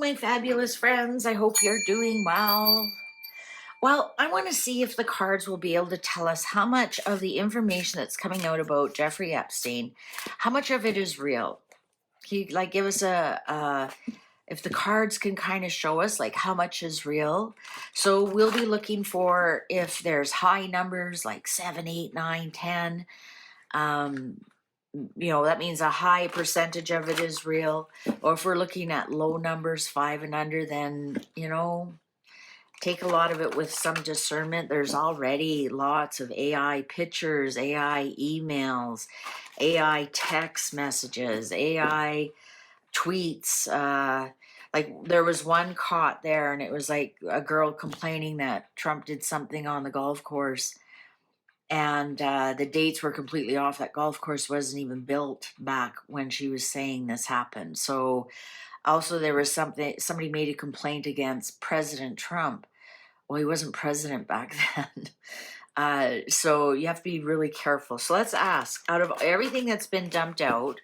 my fabulous friends. I hope you're doing well. Well, I want to see if the cards will be able to tell us how much of the information that's coming out about Jeffrey Epstein, how much of it is real. Can you like give us if the cards can kind of show us like how much is real. So we'll be looking for if there's high numbers like 7, 8, 9, 10. That means a high percentage of it is real. Or if we're looking at low numbers, 5 and under, then, take a lot of it with some discernment. There's already lots of AI pictures, AI emails, AI text messages, AI tweets. Like there was one caught there, and it was like a girl complaining that Trump did something on the golf course, and the dates were completely off. That golf course wasn't even built back when she was saying this happened. So also there was somebody made a complaint against President Trump. Well, he wasn't president back then. So you have to be really careful. So let's ask, out of everything that's been dumped out,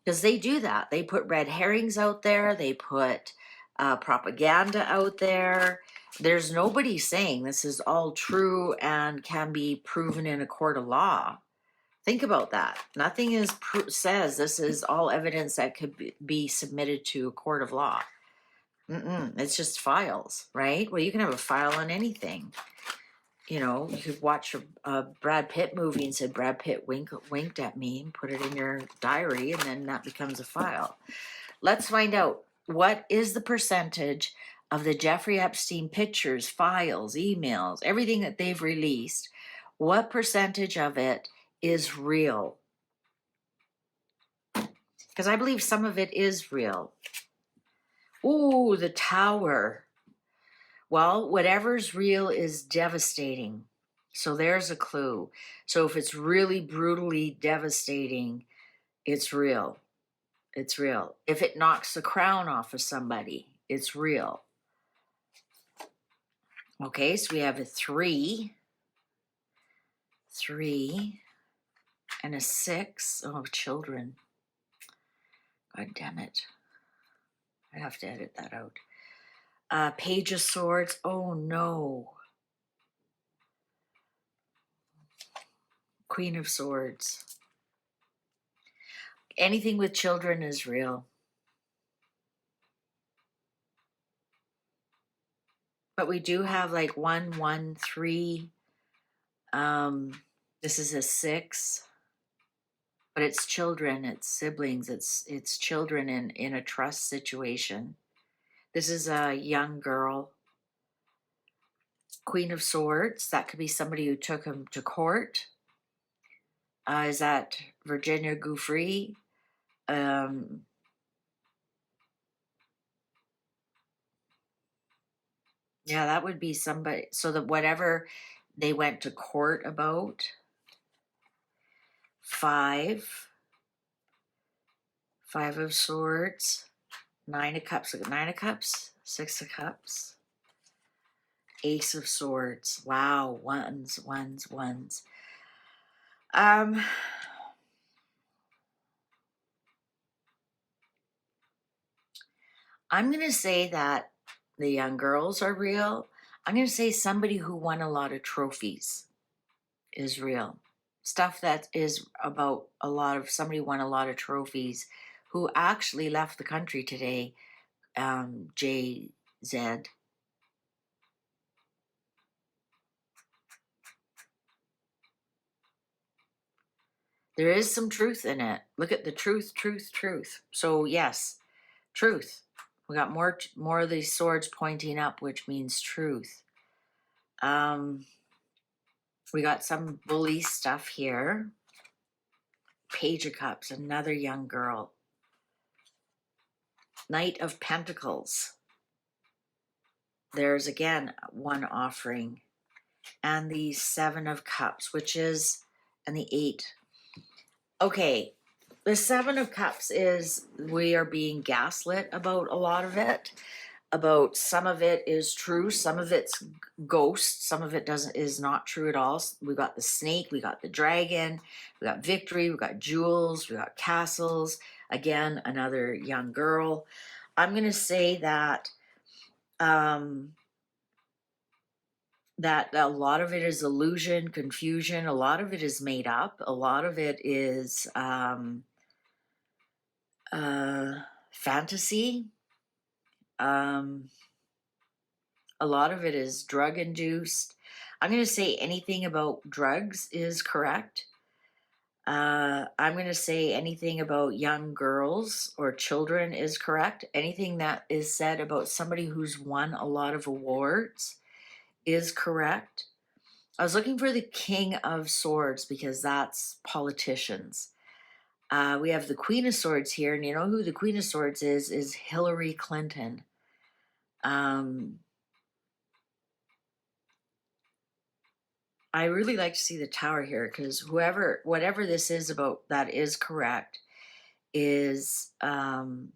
because they do that. They put red herrings out there. They put propaganda out there. There's nobody saying this is all true and can be proven in a court of law. Think about that. Nothing says this is all evidence that could be submitted to a court of law. It's just files, right? Well, you can have a file on anything. You could watch a Brad Pitt movie and said Brad Pitt winked at me and put it in your diary, and then that becomes a file. Let's find out, what is the percentage of the Jeffrey Epstein pictures, files, emails, everything that they've released, what percentage of it is real? Because I believe some of it is real. Ooh, the Tower. Well, whatever's real is devastating. So there's a clue. So if it's really brutally devastating, it's real. It's real. If it knocks the crown off of somebody, it's real. Okay, so we have a 3, and a 6. Oh, children. God damn it. I have to edit that out. Page of Swords. Oh, no. Queen of Swords. Anything with children is real. But we do have like 1, 1, 3. This is a 6. But it's children, it's siblings, it's children in a trust situation. This is a young girl. Queen of Swords, that could be somebody who took him to court. Is that Virginia Giuffre? Yeah, that would be somebody. So that whatever they went to court about. 5 of Swords, 9 of Cups, 6 of Cups, Ace of Swords. Wow, ones. I'm going to say that the young girls are real. I'm going to say somebody who won a lot of trophies is real. Stuff that is about somebody won a lot of trophies who actually left the country today. JZ. There is some truth in it. Look at the truth. So yes, truth. We got more of these swords pointing up, which means truth. We got some bully stuff here. Page of Cups, another young girl. Knight of Pentacles. There's again one offering. And the 7 of Cups, and the 8. Okay, the 7 of Cups is we are being gaslit about a lot of it. About some of it is true, some of it's ghost, some of it is not true at all. We got the snake, we got the dragon, we got victory, we got jewels, we got castles. Again, another young girl. I'm going to say that that a lot of it is illusion, confusion. A lot of it is made up. A lot of it is fantasy. Um, a lot of it is drug induced. I'm going to say anything about drugs is correct. I'm going to say anything about young girls or children is correct. Anything that is said about somebody who's won a lot of awards is correct. I was looking for the King of Swords because that's politicians. We have the Queen of Swords here, and you know who the Queen of Swords is? Is Hillary Clinton. I really like to see the Tower here because whatever this is about that is correct, is going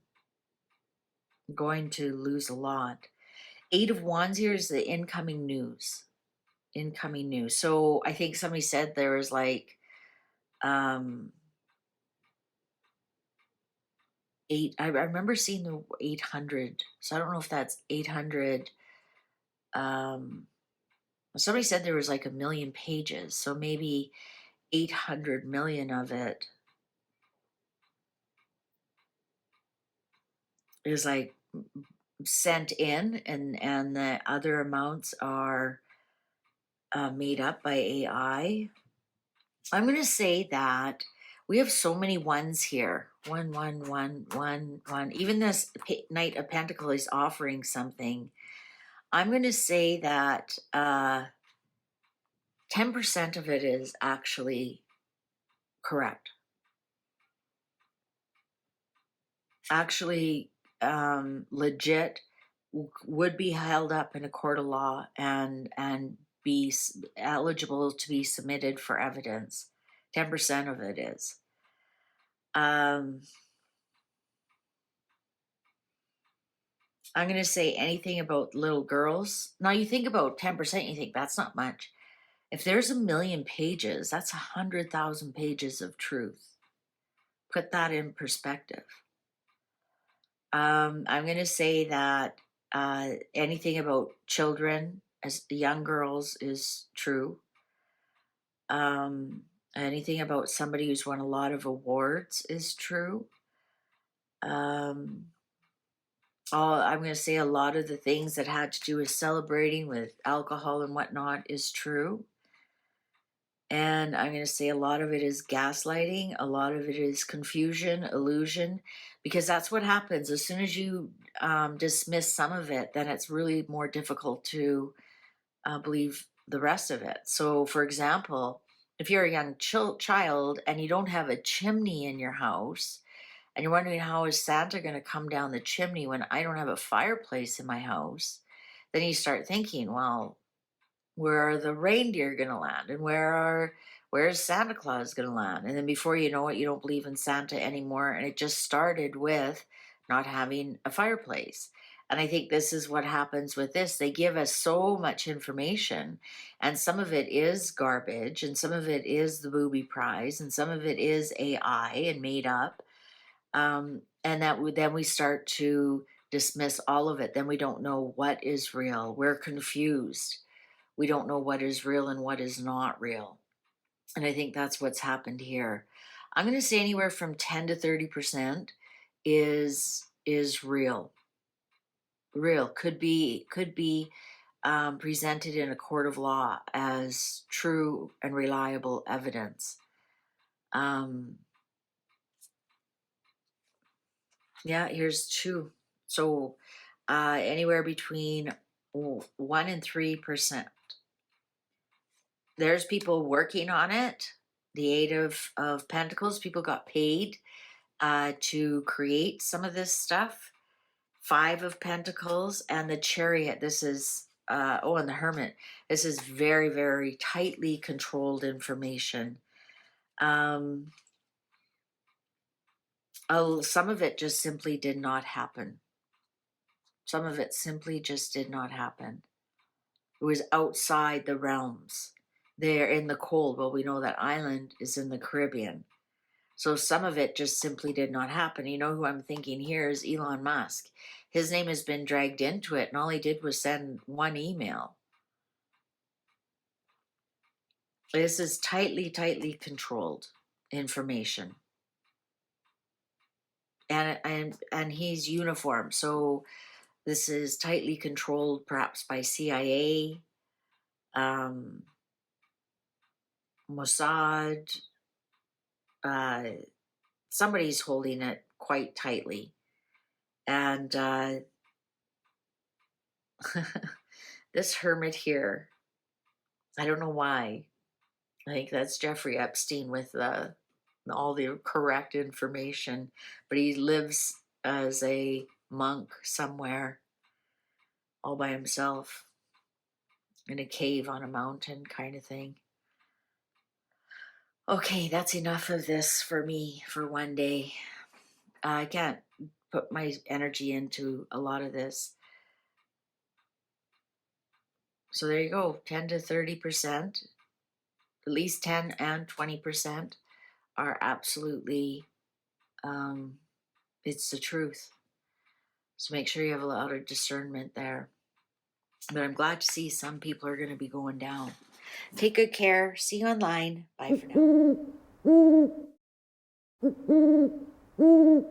to lose a lot. Eight of Wands here is the incoming news. Incoming news. So I think somebody said there was like eight. I remember seeing the 800. So I don't know if that's 800. Somebody said there was like 1,000,000 pages. So maybe 800 million of it is like sent in, and the other amounts are made up by AI. I'm going to say that we have so many ones here. One, one, one, one, one. Even this Knight of Pentacles is offering something. I'm going to say that 10% of it is actually correct. Actually, legit, would be held up in a court of law and be eligible to be submitted for evidence. 10% of it is. I'm going to say anything about little girls. Now you think about 10%, you think that's not much. If there's 1,000,000 pages, that's 100,000 pages of truth. Put that in perspective. I'm going to say that anything about children, as young girls, is true. Anything about somebody who's won a lot of awards is true. I'm going to say a lot of the things that had to do with celebrating with alcohol and whatnot is true. And I'm going to say a lot of it is gaslighting. A lot of it is confusion, illusion, because that's what happens. As soon as you dismiss some of it, then it's really more difficult to believe the rest of it. So, for example, if you're a young child and you don't have a chimney in your house, and you're wondering how is Santa going to come down the chimney when I don't have a fireplace in my house, then you start thinking, well, where are the reindeer going to land, and where's Santa Claus going to land? And then before you know it, you don't believe in Santa anymore, and it just started with not having a fireplace. And I think this is what happens with this. They give us so much information, and some of it is garbage, and some of it is the booby prize, and some of it is AI and made up. And then we start to dismiss all of it. Then we don't know what is real. We're confused. We don't know what is real and what is not real. And I think that's what's happened here. I'm going to say anywhere from 10 to 30% is real. Real could be presented in a court of law as true and reliable evidence. Yeah, here's two. So anywhere between 1 and 3%. There's people working on it. The Eight of Pentacles, people got paid to create some of this stuff. Five of Pentacles and the Chariot. This is, and the Hermit. This is very, very tightly controlled information. Some of it just simply did not happen. Some of it simply just did not happen. It was outside the realms. They're in the cold. Well, we know that island is in the Caribbean. So some of it just simply did not happen. You know who I'm thinking here is Elon Musk. His name has been dragged into it, and all he did was send one email. This is tightly controlled information. And he's uniform. So this is tightly controlled, perhaps by CIA, Mossad. Somebody's holding it quite tightly. And this hermit here, I don't know why. I think that's Jeffrey Epstein with all the correct information, but he lives as a monk somewhere all by himself in a cave on a mountain kind of thing. Okay, that's enough of this for me for one day. I can't put my energy into a lot of this. So there you go, 10 to 30%, at least 10 and 20% are absolutely, it's the truth. So make sure you have a lot of discernment there. But I'm glad to see some people are going to be going down. Take good care. See you online. Bye for now.